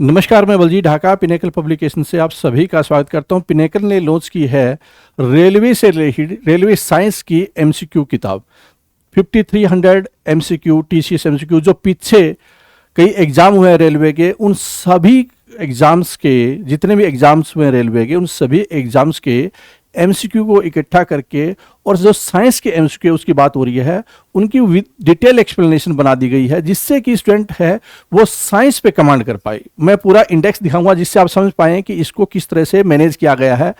नमस्कार, मैं Baljeet Dhaka pinnacle publication से आप सभी का स्वागत करता हूं। पिनेकल ने लॉन्च की है रेलवे से रिलेटेड रेलवे साइंस की एमसीक्यू किताब 5300 एमसीक्यू टीसीएस एमसीक्यू। जो पीछे कई एग्जाम हुए हैं रेलवे के, उन सभी एग्जाम्स के जितने भी एग्जाम्स हुए हैं रेलवे के, उन सभी एग्जाम्स के एमसीक्यू को इकट्ठा करके और जो साइंस के एमसीक्यू उसकी बात हो रही है, उनकी डिटेल एक्सप्लेनेशन बना दी गई है, जिससे कि स्टूडेंट है वो साइंस पे कमांड कर पाए। मैं पूरा इंडेक्स दिखाऊंगा जिससे आप समझ पाएं कि इसको किस तरह से मैनेज किया गया है।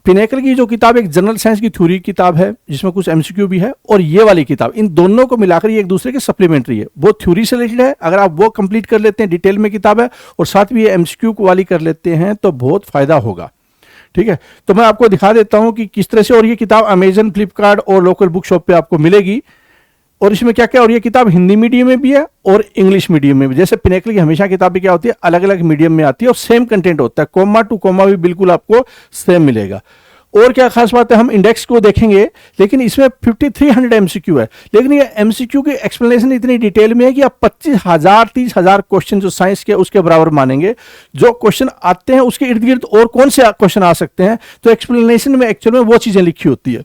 पिनेकल की जो किताब एक जनरल साइंस की थ्योरी किताब है जिसमें कुछ एमसीक्यू भी है, और ये वाली किताब, इन दोनों को मिलाकर ये एक दूसरे के सप्लीमेंट्री है। वो थ्योरी से रिलेटेड है, अगर आप वो कंप्लीट कर लेते हैं, डिटेल में किताब है, और साथ भी ये एमसीक्यू वाली कर लेते हैं तो बहुत फायदा होगा। ठीक है, तो मैं आपको दिखा देता हूं कि किस तरह से। और ये किताब अमेजन, फ्लिपकार्ट और लोकल बुक शॉप पे आपको मिलेगी। और इसमें क्या क्या, और ये किताब हिंदी मीडियम में भी है और इंग्लिश मीडियम में भी। जैसे पिनेकल की हमेशा किताबें क्या होती है, अलग अलग मीडियम में आती है और सेम कंटेंट होता है, कोमा टू कोमा भी बिल्कुल आपको सेम मिलेगा। और क्या खास बात है, हम इंडेक्स को देखेंगे, लेकिन इसमें 5300 एमसीक्यू है, लेकिन ये एमसीक्यू की एक्सप्लेनेशन इतनी डिटेल में है कि आप 25,000 30,000 क्वेश्चन जो साइंस के उसके बराबर मानेंगे। जो क्वेश्चन आते हैं उसके इर्द गिर्द और कौन से क्वेश्चन आ सकते हैं, तो एक्सप्लेनेशन में एक्चुअल में वो चीजें लिखी होती है।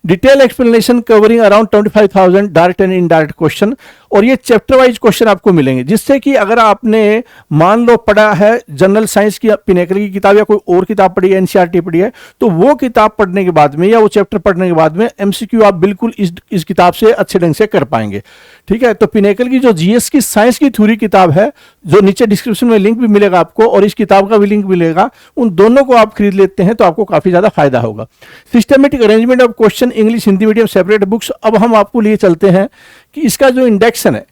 Detail explanation covering around 25,000 direct and indirect question, और ये चैप्टर वाइज क्वेश्चन आपको मिलेंगे, जिससे कि अगर आपने मान लो पढ़ा है जनरल साइंस की पिनेकल की किताब या कोई और किताब पढ़ी है, एनसीईआरटी पढ़ी है, तो वो किताब पढ़ने के बाद में या वो चैप्टर पढ़ने के बाद में एमसीक्यू आप बिल्कुल इस किताब से अच्छे ढंग से कर पाएंगे। ठीक है, तो पिनेकल की जो जीएस की साइंस की थ्योरी किताब है, जो नीचे डिस्क्रिप्शन में लिंक भी मिलेगा आपको और इस किताब का भी लिंक मिलेगा, उन दोनों को आप खरीद लेते हैं तो आपको काफी ज्यादा फायदा होगा। Systematic arrangement of question English Hindi medium separate books. अब हम आपको लिए चलते हैं कि इसका जो इंडेक्शन है,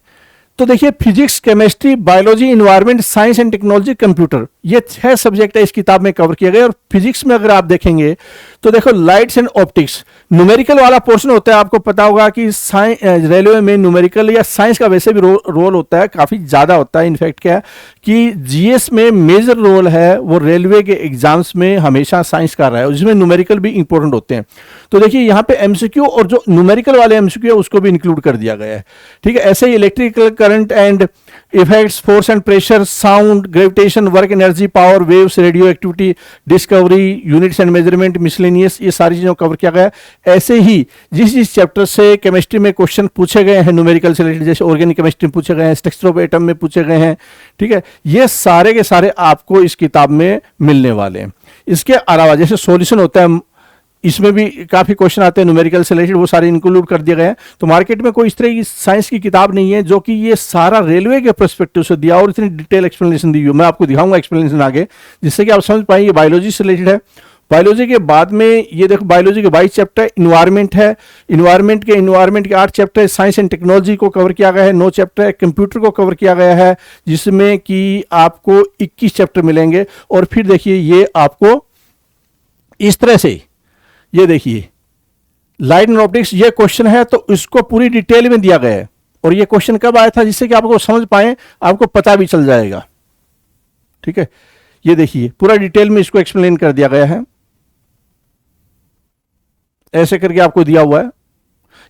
तो देखिए physics, chemistry, biology, environment, science and technology, computer, ये 6 सब्जेक्ट है इस किताब में कवर किया गया। और फिजिक्स में अगर आप देखेंगे तो देखो लाइट्स एंड ऑप्टिक्स, न्यूमेरिकल वाला पोर्शन होता है। आपको पता होगा कि रेलवे में न्यूमेरिकल या साइंस का वैसे भी रोल होता है, काफी ज्यादा होता है। इनफैक्ट क्या है कि जीएस में मेजर रोल है वो रेलवे के एग्जाम्स में हमेशा साइंस का रहा है, जिसमें न्यूमेरिकल भी इंपॉर्टेंट होते हैं। तो देखिए यहाँ पे एमसीक्यू और जो न्यूमेरिकल वाले एमसीक्यू है उसको भी इंक्लूड कर दिया गया है। ठीक है, ऐसे ही electrical current and effects, force and pressure, sound, gravitation, work energy, power, waves, radioactivity, discovery, units and measurement, miscellaneous, ये सारी चीजों कवर किया गया है। ऐसे ही जिस चैप्टर से केमिस्ट्री में क्वेश्चन पूछे गए हैं न्यूमेरिकल से रिलेटेड, जैसे ऑर्गेनिक केमिस्ट्री में पूछे गए हैं, स्ट्रक्चर ऑफ एटम में पूछे गए हैं, ठीक है, ये सारे के सारे आपको इस किताब में मिलने वाले हैं। इसके अलावा जैसे सॉल्यूशन होता है, इसमें भी काफी क्वेश्चन आते हैं न्यूमेरिकल से रिलेटेड, वो सारे इंक्लूड कर दिए गए हैं। तो मार्केट में कोई इस तरह की साइंस की किताब नहीं है जो कि ये सारा रेलवे के पर्सपेक्टिव से दिया और इतनी डिटेल एक्सप्लेनेशन दी हुई। मैं आपको दिखाऊंगा एक्सप्लेनेशन आगे, जिससे कि आप समझ पाएंगे। बायोलॉजी से रिलेटेड है। बायोलॉजी के बाद में ये देखो, बायोलॉजी के 22 चैप्टर, इन्वायरमेंट है, इन्वायरमेंट के 8 चैप्टर, साइंस एंड टेक्नोलॉजी को कवर किया गया है, 9 चैप्टर है, कंप्यूटर को कवर किया गया है, जिसमें कि आपको 21 चैप्टर मिलेंगे। और फिर देखिए ये आपको इस तरह से, ये देखिए लाइट एंड ऑप्टिक्स, ये क्वेश्चन है तो इसको पूरी डिटेल में दिया गया है। और ये क्वेश्चन कब आया था, जिससे कि आपको समझ पाए, आपको पता भी चल जाएगा। ठीक है, ये देखिए पूरा डिटेल में इसको एक्सप्लेन कर दिया गया है, ऐसे करके आपको दिया हुआ है।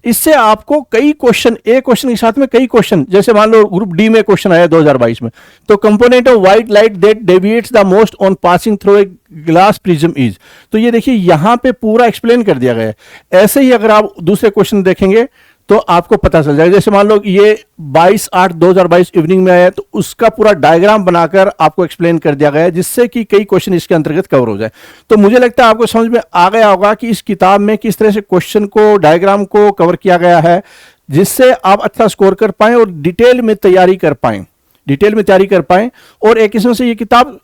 इससे आपको कई क्वेश्चन, एक क्वेश्चन के साथ में कई क्वेश्चन, जैसे मान लो ग्रुप डी में क्वेश्चन आया 2022 में, तो component of white light that deviates the most on passing through a glass prism is. तो ये देखिए यहां पे पूरा एक्सप्लेन कर दिया गया है। ऐसे ही अगर आप दूसरे क्वेश्चन देखेंगे तो आपको पता चल जाएगा। जैसे मान लो ये 22/8/2022 इवनिंग में आया, तो उसका पूरा डायग्राम बनाकर आपको एक्सप्लेन कर दिया गया है, जिससे कि कई क्वेश्चन इसके अंतर्गत कवर हो जाए। तो मुझे लगता है आपको समझ में आ गया होगा कि इस किताब में किस तरह से क्वेश्चन को, डायग्राम को कवर किया गया है, जिससे आप अच्छा स्कोर कर पाए और डिटेल में तैयारी कर पाए। और एक किस्म से ये किताब,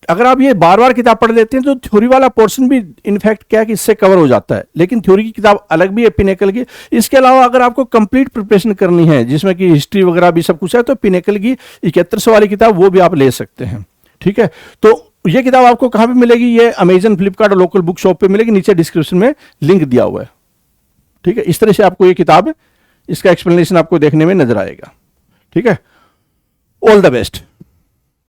अगर आप ये बार बार किताब पढ़ लेते हैं तो थ्योरी वाला पोर्शन भी इनफैक्ट क्या है कि इससे कवर हो जाता है। लेकिन थ्योरी की किताब अलग भी है पिनेकल की। इसके अलावा अगर आपको कंप्लीट प्रिपरेशन करनी है, जिसमें कि हिस्ट्री वगैरह भी सब कुछ है, तो पिनेकल की 7100 वाली किताब वो भी आप ले सकते हैं। ठीक है, तो ये किताब आपको कहां पे मिलेगी, ये अमेजन, फ्लिपकार्ट और लोकल बुक शॉप पे मिलेगी। नीचे डिस्क्रिप्शन में लिंक दिया हुआ है। ठीक है, इस तरह से आपको ये किताब, इसका एक्सप्लेनेशन आपको देखने में नजर आएगा। ठीक है, ऑल द बेस्ट।